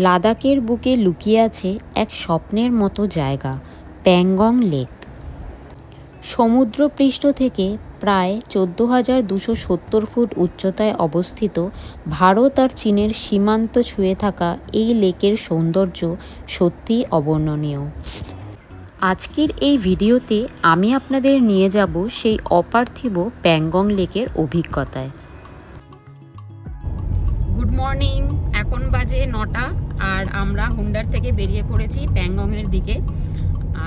লাদাখের বুকে লুকিয়ে আছে এক স্বপ্নের মতো জায়গা, প্যাংগং লেক। সমুদ্রপৃষ্ঠ থেকে প্রায় 14,270 ফুট উচ্চতায় অবস্থিত ভারত আর চীনের সীমান্ত ছুঁয়ে থাকা এই লেকের সৌন্দর্য সত্যিই অবর্ণনীয়। আজকের এই ভিডিওতে আমি আপনাদের নিয়ে যাব সেই অপার্থিব প্যাংগং লেকের অভিজ্ঞতায়। গুড মর্নিং, এখন বাজে 9টা আর আমরা হুন্ডার থেকে বেরিয়ে পড়েছি প্যাংগংয়ের দিকে।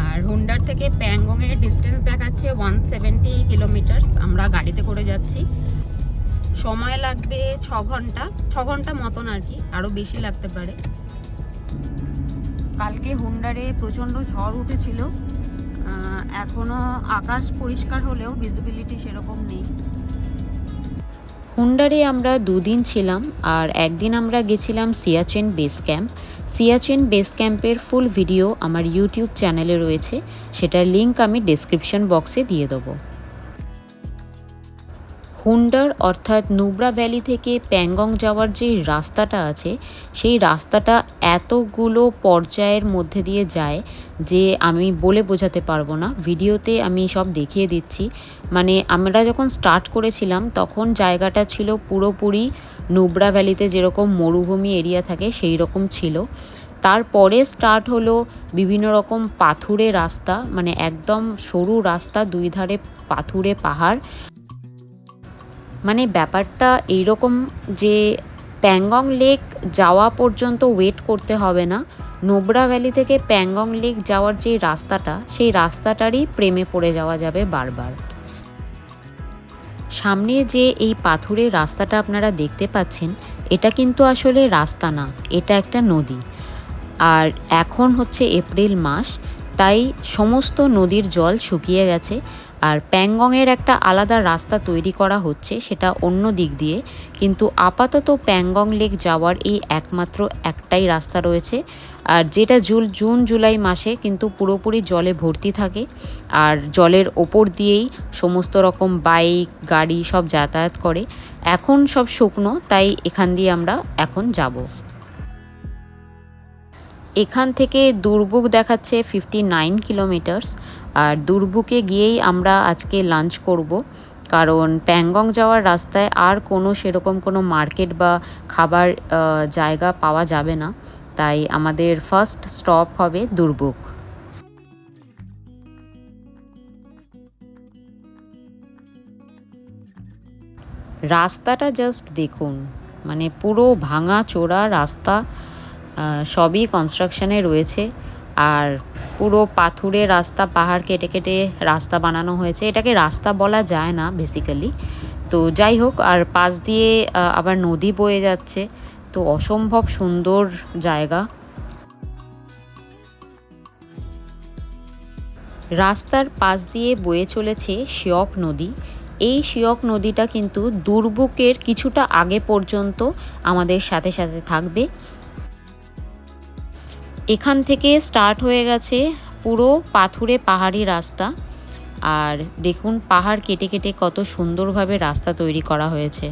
আর হুন্ডার থেকে প্যাংগংয়ের ডিস্টেন্স দেখাচ্ছে 170 কিলোমিটার্স। আমরা গাড়িতে করে যাচ্ছি, সময় লাগবে 6 ঘন্টা মতন আর কি, আরও বেশি লাগতে পারে। কালকে হুন্ডারে প্রচণ্ড ঝড় উঠেছিল, এখনও আকাশ পরিষ্কার হলেও ভিজিবিলিটি সেরকম নেই। হুন্ডারে আমরা 2 দিন ছিলাম আর একদিন আমরা গেছিলাম Siachen base camp. Siachen base ক্যাম্পের ফুল ভিডিও আমার ইউটিউব চ্যানেলে রয়েছে, সেটার লিঙ্ক আমি ডেসক্রিপশন বক্সে দিয়ে দেবো। হুন্ডার অর্থাৎ নুব্রা ভ্যালি থেকে প্যাংগং যাওয়ার যে রাস্তাটা আছে, সেই রাস্তাটা এতগুলো পর্যায়ের মধ্যে দিয়ে যায় যে আমি বলে বোঝাতে পারবো না। ভিডিওতে আমি সব দেখিয়ে দিচ্ছি। মানে আমরা যখন স্টার্ট করেছিলাম তখন জায়গাটা ছিল পুরোপুরি নুব্রা ভ্যালিতে যেরকম মরুভূমি এরিয়া থাকে সেই রকম ছিল। তারপরে স্টার্ট হলো বিভিন্ন রকম পাথুরে রাস্তা, মানে একদম সরু রাস্তা, 2 ধারে পাথুরে পাহাড়। মানে ব্যাপারটা এইরকম যে প্যাংগং লেক যাওয়া পর্যন্ত ওয়েট করতে হবে না, নুব্রা ভ্যালি থেকে প্যাংগং লেক যাওয়ার যে রাস্তাটা, সেই রাস্তাটারই প্রেমে পড়ে যাওয়া যাবে বারবার। সামনে যে এই পাথুরে রাস্তাটা আপনারা দেখতে পাচ্ছেন, এটা কিন্তু আসলে রাস্তা না, এটা একটা নদী। আর এখন হচ্ছে এপ্রিল মাস, তাই সমস্ত নদীর জল শুকিয়ে গেছে। আর প্যাংগংয়ের একটা আলাদা রাস্তা তৈরি করা হচ্ছে, সেটা অন্য দিক দিয়ে। কিন্তু আপাতত প্যাংগং লেক যাওয়ার এই একমাত্র একটাই রাস্তা রয়েছে, আর যেটা জুন জুলাই মাসে কিন্তু পুরোপুরি জলে ভর্তি থাকে। আর জলের ওপর দিয়েই সমস্ত রকম বাইক গাড়ি সব যাতায়াত করে। এখন সব শুকনো, তাই এখান দিয়ে আমরা এখন যাব। এখান থেকে দুরবুক দেখাচ্ছে 59 কিলোমিটার্স। আর দুরবুকে গিয়েই আমরা আজকে লাঞ্চ করব, কারণ প্যাংগং যাওয়ার রাস্তায় আর কোনো সেরকম কোনো মার্কেট বা খাবার জায়গা পাওয়া যাবে না, তাই আমাদের ফার্স্ট স্টপ হবে দুরবুক। রাস্তাটা জাস্ট দেখুন, মানে পুরো ভাঙা চোরা রাস্তা, সবই কনস্ট্রাকশানে রয়েছে। আর পুরো পাথুরে রাস্তা, পাহাড় কেটে কেটে রাস্তা বানানো হয়েছে। এটাকে রাস্তা বলা যায় না বেসিক্যালি, তো যাই হোক। আর পাশ দিয়ে আবার নদী বয়ে যাচ্ছে, তো অসম্ভব সুন্দর জায়গা। রাস্তার পাশ দিয়ে বয়ে চলেছে শিয়ক নদী। এই শিয়ক নদীটা কিন্তু দুরবুকের কিছুটা আগে পর্যন্ত আমাদের সাথে সাথে থাকবে। এখান থেকে স্টার্ট হয়ে গেছে পুরো পাথুরে পাহাড়ি রাস্তা। আর দেখুন পাহাড় কেটে কেটে কত সুন্দরভাবে রাস্তা তৈরি করা হয়েছে।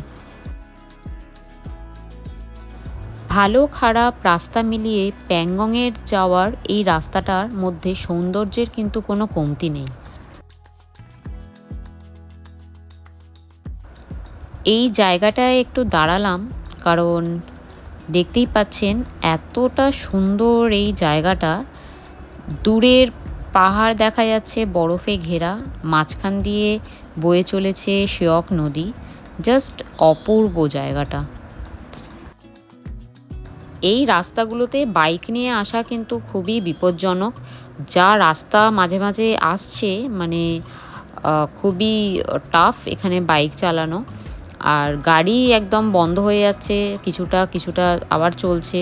ভালো খারাপ রাস্তা মিলিয়ে প্যাংগংয়ের যাওয়ার এই রাস্তাটার মধ্যে সৌন্দর্যের কিন্তু কোনো কমতি নেই। এই জায়গাটায় একটু দাঁড়ালাম, কারণ দেখতেই পাচ্ছেন এতটা সুন্দর এই জায়গাটা। দূরের পাহাড় দেখা যাচ্ছে বরফে ঘেরা, মাঝখান দিয়ে বয়ে চলেছে শিয়ক নদী। জাস্ট অপূর্ব জায়গাটা। এই রাস্তাগুলোতে বাইক নিয়ে আসা কিন্তু খুবই বিপজ্জনক। যা রাস্তা মাঝে মাঝে আসছে, মানে খুবই টাফ এখানে বাইক চালানো। আর গাড়ি একদম বন্ধ হয়ে যাচ্ছে, কিছুটা কিছুটা আবার চলছে।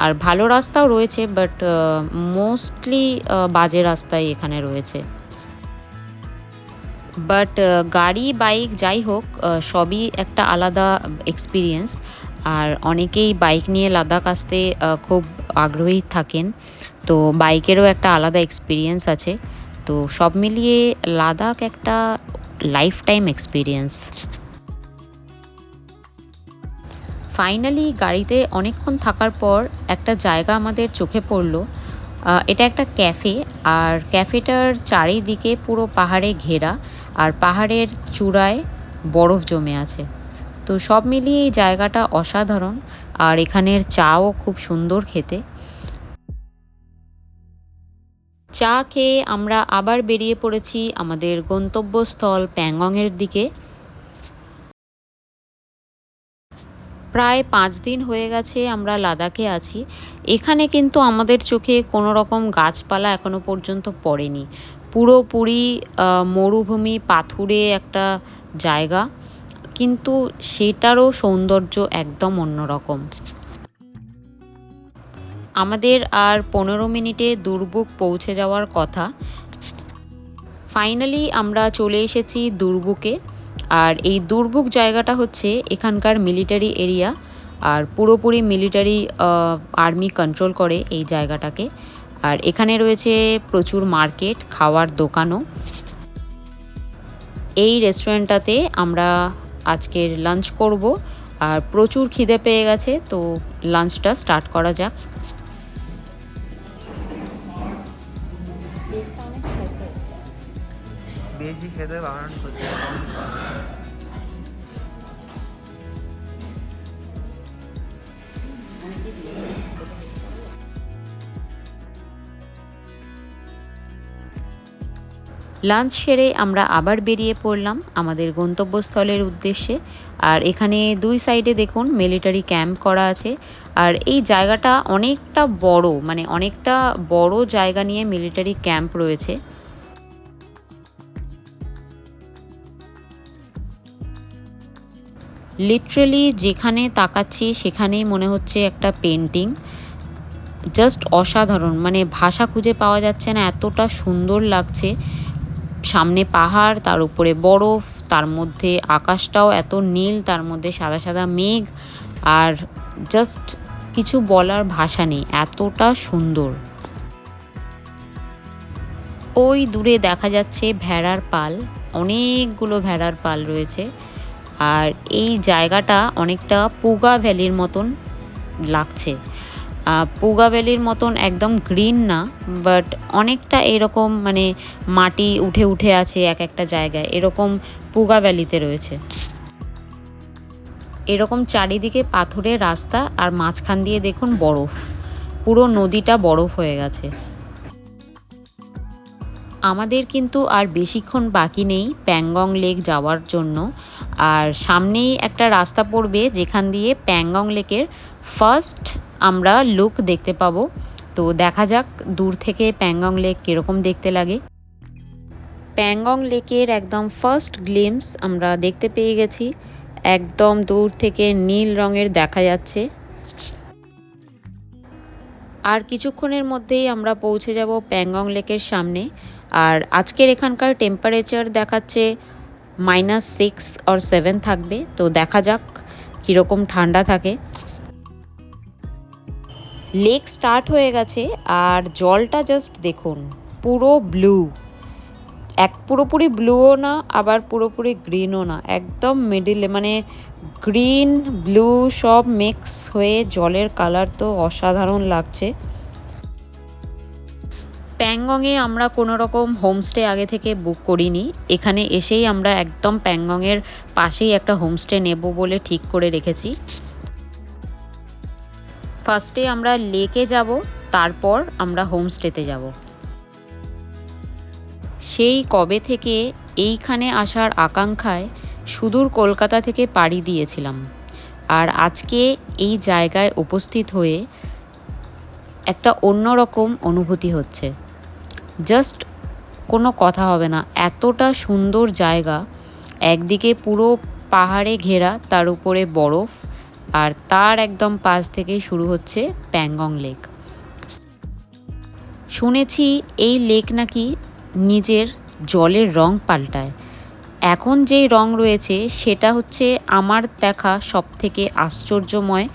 আর ভালো রাস্তাও রয়েছে, বাট মোস্টলি বাজে রাস্তাই এখানে রয়েছে। বাট গাড়ি বাইক যাই হোক, সবই একটা আলাদা এক্সপিরিয়েন্স। আর অনেকেই বাইক নিয়ে লাদাখ আসতে খুব আগ্রহী থাকেন, তো বাইকেরও একটা আলাদা এক্সপিরিয়েন্স আছে। তো সব মিলিয়ে লাদাখ একটা লাইফ টাইম এক্সপিরিয়েন্স। ফাইনালি গাড়িতে অনেকক্ষণ থাকার পর একটা জায়গা আমাদের চোখে পড়লো। এটা একটা ক্যাফে, আর ক্যাফেটার চারিদিকে পুরো পাহাড়ে ঘেরা, আর পাহাড়ের চূড়ায় বরফ জমে আছে। তো সব মিলিয়ে এই জায়গাটা অসাধারণ, আর এখানের চাও খুব সুন্দর খেতে। চা খেয়ে আমরা আবার বেরিয়ে পড়েছি আমাদের গন্তব্যস্থল প্যাংগংয়ের দিকে। প্রায় 5 দিন হয়ে গেছে আমরা লাদাখে আছি। এখানে কিন্তু আমাদের চোখে কোনো রকম গাছপালা এখনো পর্যন্ত পড়েনি। পুরোপুরি মরুভূমি, পাথুরে একটা জায়গা, কিন্তু সেটারও সৌন্দর্য একদম অন্যরকম। আমাদের আর 15 মিনিটে দুরবুক পৌঁছে যাওয়ার কথা। ফাইনালি আমরা চলে এসেছি দুরবুকে। আর এই দুরবুক জায়গাটা হচ্ছে এখানকার মিলিটারি এরিয়া, আর পুরোপুরি মিলিটারি আর্মি কন্ট্রোল করে এই জায়গাটাকে। আর এখানে রয়েছে প্রচুর মার্কেট, খাওয়ার দোকানও। এই রেস্টুরেন্টটাতে আমরা আজকের লাঞ্চ করব, আর প্রচুর খিদে পেয়ে গেছে, তো লাঞ্চটা স্টার্ট করা যাক। বেশি খেতে বারণ করছে। লাঞ্চ সেরে আমরা আবার বেরিয়ে পড়লাম আমাদের গন্তব্যস্থলের উদ্দেশ্যে। আর এখানে দুই সাইডে দেখুন মিলিটারি ক্যাম্প করা আছে। আর এই জায়গাটা অনেকটা বড়, মানে অনেকটা বড় জায়গা নিয়ে মিলিটারি ক্যাম্প রয়েছে। লিটারেলি যেখানে তাকাচ্ছি সেখানেই মনে হচ্ছে একটা পেন্টিং। জাস্ট অসাধারণ, মানে ভাষা খুঁজে পাওয়া যাচ্ছে না, এতটা সুন্দর লাগছে। সামনে পাহাড়, তার উপরে বরফ, তার মধ্যে আকাশটাও এত নীল, তার মধ্যে সাদা সাদা মেঘ, আর জাস্ট কিছু বলার ভাষা নেই, এতটা সুন্দর। ওই দূরে দেখা যাচ্ছে ভেড়ার পাল, অনেকগুলো ভেড়ার পাল রয়েছে। আর এই জায়গাটা অনেকটা পুগা ভ্যালির মতন লাগছে। পুগা ভ্যালির মতন একদম গ্রিন না, বাট অনেকটা এরকম, মানে মাটি উঠে উঠে আছে এক একটা জায়গায়, এরকম পুগা ভ্যালিতে রয়েছে। এরকম চারিদিকে পাথুরের রাস্তা, আর মাঝখান দিয়ে দেখুন বরফ, পুরো নদীটা বরফ হয়ে গেছে। আমাদের কিন্তু আর বেশিক্ষণ বাকি নেই প্যাংগং লেক যাওয়ার জন্য। আর সামনেই একটা রাস্তা পড়বে যেখান দিয়ে প্যাংগং লেকের ফার্স্ট আমরা লুক দেখতে পাবো। তো দেখা যাক দূর থেকে প্যাংগং লেক কীরকম দেখতে লাগে। প্যাংগং লেকের একদম ফার্স্ট গ্লিমস আমরা দেখতে পেয়ে গেছি। একদম দূর থেকে নীল রঙের দেখা যাচ্ছে। আর কিছুক্ষণের মধ্যেই আমরা পৌঁছে যাব প্যাংগং লেকের সামনে। আর আজকের এখানকার টেম্পারেচার দেখাচ্ছে -6 or 7 থাকবে, তো দেখা যাক কীরকম ঠান্ডা থাকে। লেক স্টার্ট হয়ে গেছে, আর জলটা জাস্ট দেখুন, পুরো ব্লু, পুরোপুরি ব্লুও না আবার পুরোপুরি গ্রিনও না, একদম মিডিলে, মানে গ্রিন ব্লু সব মিক্স হয়ে জলের কালার তো অসাধারণ লাগছে। প্যাংগংয়ে আমরা কোনো রকম হোমস্টে আগে থেকে বুক করিনি, এখানে এসেই আমরা একদম প্যাংগংয়ের পাশেই একটা হোমস্টে নেব বলে ঠিক করে রেখেছি। ফার্স্টে আমরা লেকে যাব, তারপর আমরা হোমস্টেতে যাব। সেই কবে থেকে এইখানে আসার আকাঙ্ক্ষায় সুদূর কলকাতা থেকে পাড়ি দিয়েছিলাম, আর আজকে এই জায়গায় উপস্থিত হয়ে একটা অন্যরকম অনুভূতি হচ্ছে। জাস্ট কোনো কথা হবে না, এতটা সুন্দর জায়গা। একদিকে পুরো পাহাড়ে ঘেরা, তার উপরে বরফ, আর তার একদম পাশ থেকেই শুরু হচ্ছে প্যাংগং লেক। শুনেছি এই লেক নাকি নিজের জলের রং পাল্টায়। এখন যেই রং রয়েছে সেটা হচ্ছে আমার দেখা সবথেকে আশ্চর্যময়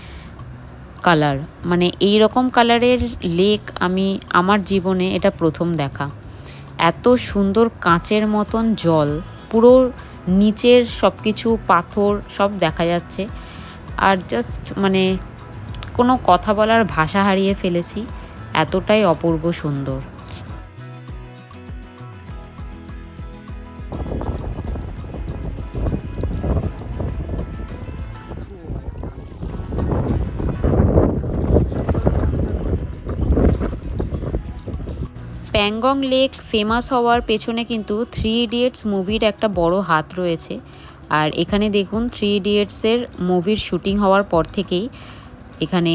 কালার, মানে এই রকম কালারের লেক আমি আমার জীবনে এটা প্রথম দেখা। এত সুন্দর কাঁচের মতন জল, পুরো নিচের সব কিছু পাথর সব দেখা যাচ্ছে। আর জাস্ট মানে কোনো কথা বলার ভাষা হারিয়ে ফেলেছি, এতটাই অপূর্ব সুন্দর। প্যাংগং লেক ফেমাস হওয়ার পেছনে কিন্তু 3 ইডিয়টস মুভির একটা বড় হাত রয়েছে। আর এখানে দেখুন 3 ইডিয়টসের মুভির শুটিং হওয়ার পর থেকেই এখানে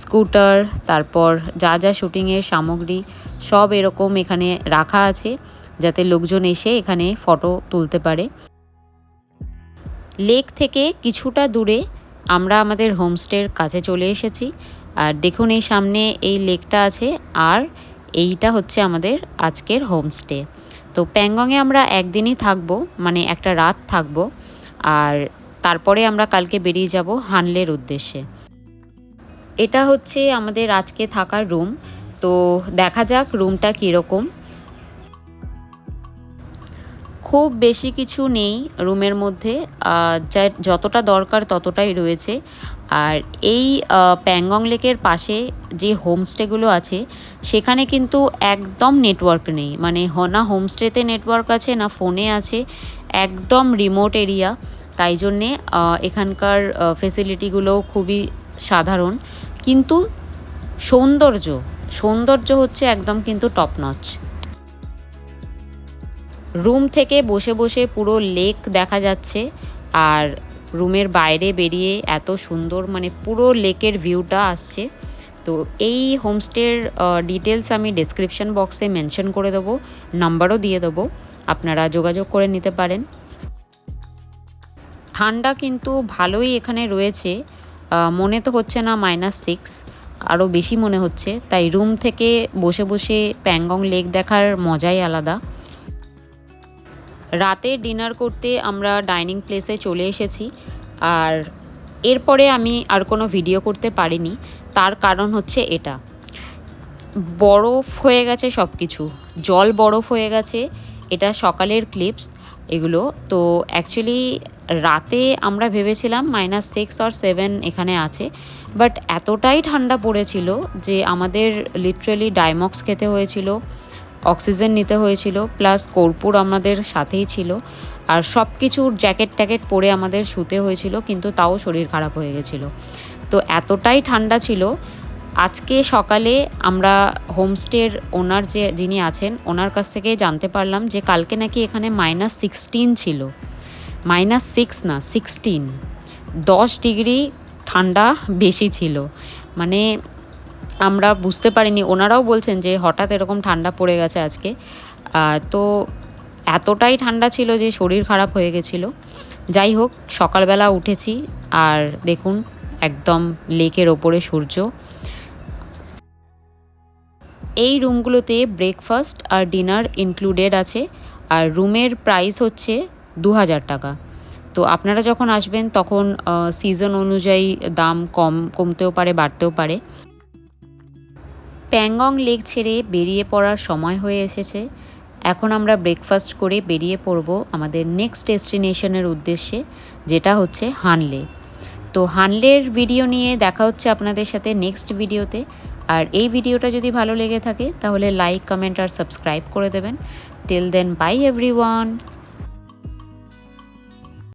স্কুটার, তারপর যা যা শুটিংয়ের সামগ্রী সব এরকম এখানে রাখা আছে, যাতে লোকজন এসে এখানে ফটো তুলতে পারে। লেক থেকে কিছুটা দূরে আমরা আমাদের হোমস্টের কাছে চলে এসেছি। আর দেখুন এই সামনে এই লেকটা আছে, আর এইটা হচ্ছে আমাদের আজকের হোমস্টে। তো প্যাংগংয়ে আমরা একদিনই থাকবো, মানে একটা রাত থাকবো, আর তারপরে আমরা কালকে বেরিয়ে যাব হানলের উদ্দেশ্যে। এটা হচ্ছে আমাদের আজকে থাকার রুম। তো দেখা যাক রুমটা কীরকম। খুব বেশি কিছু নেই রুমের মধ্যে, যতটা দরকার ততটাই রয়েছে। আর এই প্যাংগং লেকের পাশে যে হোমস্টেগুলো আছে সেখানে কিন্তু একদম নেটওয়ার্ক নেই, মানে না হোমস্টেতে নেটওয়ার্ক আছে না ফোনে আছে, একদম রিমোট এরিয়া। তাই জন্যে এখানকার ফেসিলিটিগুলো খুবই সাধারণ, কিন্তু সৌন্দর্য হচ্ছে একদম কিন্তু টপ নচ। রুম থেকে বসে বসে পুরো লেক দেখা যাচ্ছে, আর রুমের বাইরে বেরিয়ে এত সুন্দর মানে পুরো লেকের ভিউটা আসছে। তো এই হোমস্টের ডিটেলস আমি ডেসক্রিপশন বক্সে মেনশন করে দেবো, নাম্বারও দিয়ে দেবো, আপনারা যোগাযোগ করে নিতে পারেন। ঠান্ডা কিন্তু ভালোই এখানে রয়েছে, মনে তো হচ্ছে না -6, আরও বেশি মনে হচ্ছে। তাই রুম থেকে বসে বসে প্যাংগং লেক দেখার মজাই আলাদা। রাতে ডিনার করতে আমরা ডাইনিং প্লেসে চলে এসেছি, আর এরপরে আমি আর কোনো ভিডিও করতে পারিনি। তার কারণ হচ্ছে এটা, বরফ হয়ে গেছে সব কিছু, জল বরফ হয়ে গেছে। এটা সকালের ক্লিপস এগুলো। তো অ্যাকচুয়ালি রাতে আমরা ভেবেছিলাম -6 or 7 এখানে আছে, বাট এতটাই ঠান্ডা পড়েছিল যে আমাদের লিটারেলি ডাইমক্স খেতে হয়েছিল, অক্সিজেন নিতে হয়েছিল, প্লাস কর্পূর আমাদের সাথেই ছিল, আর সব কিছুর জ্যাকেট ট্যাকেট পরে আমাদের শুতে হয়েছিল, কিন্তু তাও শরীর খারাপ হয়ে গেছিলো। তো এতটাই ঠান্ডা ছিল। আজকে সকালে আমরা হোমস্টের ওনার যিনি আছেন ওনার কাছ থেকে জানতে পারলাম যে কালকে নাকি এখানে -16 ছিল, -6 না 16, 10 ডিগ্রি ঠান্ডা বেশি ছিল। মানে আমরা বুঝতে পারিনি, ওনারাও বলছেন যে হঠাৎ এরকম ঠান্ডা পড়ে গেছে আজকে। তো এতটাই ঠান্ডা ছিল যে শরীর খারাপ হয়ে গেছিলো। যাই হোক, সকালবেলা উঠেছি আর দেখুন একদম লেকের ওপরে সূর্য। এই রুমগুলোতে ব্রেকফাস্ট আর ডিনার ইনক্লুডেড আছে, আর রুমের প্রাইস হচ্ছে 2000 টাকা। তো আপনারা যখন আসবেন তখন সিজন অনুযায়ী দাম কমতেও পারে, বাড়তেও পারে। প্যাংগং লেক ছেড়ে বেরিয়ে পড়ার সময় হয়ে এসেছে। এখন আমরা ব্রেকফাস্ট করে বেরিয়ে পড়ব আমাদের নেক্সট ডেস্টিনেশনের উদ্দেশ্যে, যেটা হচ্ছে হানলে। তো হানলের ভিডিও নিয়ে দেখা হচ্ছে আপনাদের সাথে নেক্সট ভিডিওতে। আর এই ভিডিওটা যদি ভালো লেগে থাকে তাহলে লাইক, কমেন্ট আর সাবস্ক্রাইব করে দেবেন। Till then, bye everyone.